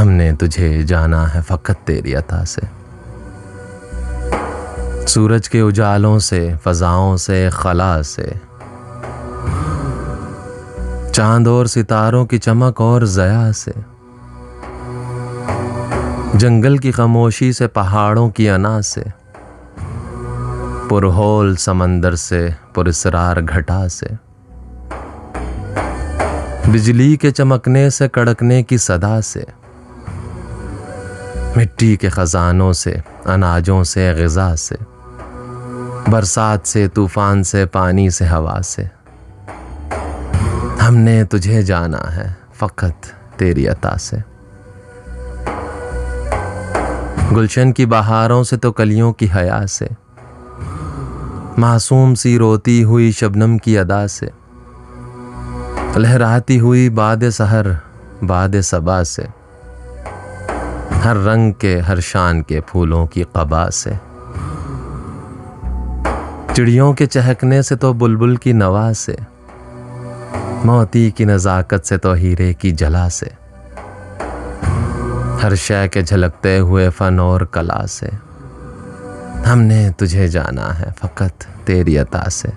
हमने तुझे जाना है फ़कत तेरी अता से। सूरज के उजालों से, फ़ज़ाओं से, खला से, चांद और सितारों की चमक और ज़या से, जंगल की खामोशी से, पहाड़ों की अना से, पुरहोल समंदर से, पुरस्रार घटा से, बिजली के चमकने से, कड़कने की सदा से, मिट्टी के खजानों से, अनाजों से, ग़िज़ा से, बरसात से, तूफान से, पानी से, हवा से, हमने तुझे जाना है फ़कत तेरी अता से। गुलशन की बहारों से तो कलियों की हया से, मासूम सी रोती हुई शबनम की अदा से, लहराती हुई बाद सहर बाद सबा से, हर रंग के हर शान के फूलों की क़बा से, चिड़ियों के चहकने से तो बुलबुल की नवा से, मोती की नज़ाकत से तो हीरे की जला से, हर शय के झलकते हुए फ़न और कला से, हमने तुझे जाना है फ़कत तेरी अता से।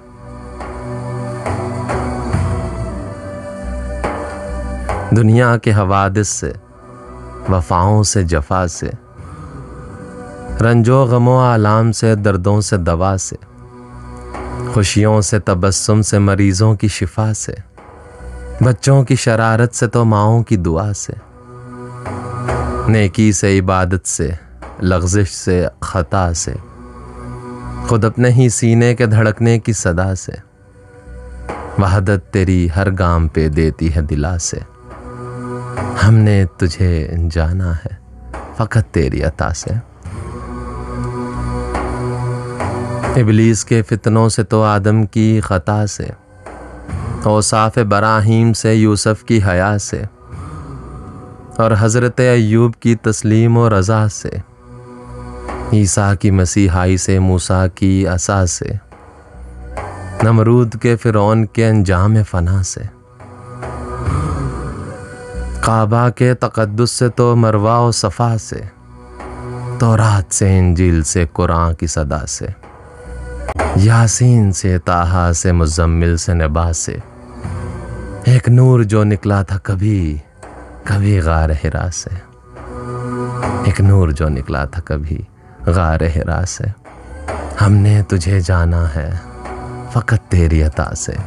दुनिया के हवादिस से, वफ़ाओं से, जफ़ा से, रंजो गमो आलाम से, दर्दों से दवा से, खुशियों से, तबस्सुम से, मरीज़ों की शिफा से, बच्चों की शरारत से तो माँओं की दुआ से, नेकी से, इबादत से, लग़ज़िश से, ख़ता से, खुद अपने ही सीने के धड़कने की सदा से, वहदत तेरी हर गाम पे देती है दिला से, हमने तुझे जाना है फ़कत तेरी अता से। इब्लीस के फितनों से तो आदम की ख़ता से, औसाफ़ बराहीम से, यूसुफ़ की हया से, और हज़रत अय्यूब की तस्लीम और रज़ा से, ईसा की मसीहाई से, मूसा की असा से, नमरूद के फ़िरौन के अंजाम फ़ना से, काबा के तक़द्दुस से तो मरवा और सफ़ा से, तौरात से, इंजील से, कुरान की सदा से, यासीन से, ताहा से, मुज़म्मिल से, नबा से, एक नूर जो निकला था कभी कभी गार हिरा से, एक नूर जो निकला था कभी गार हिरा से, हमने तुझे जाना है फ़कत तेरी अता से।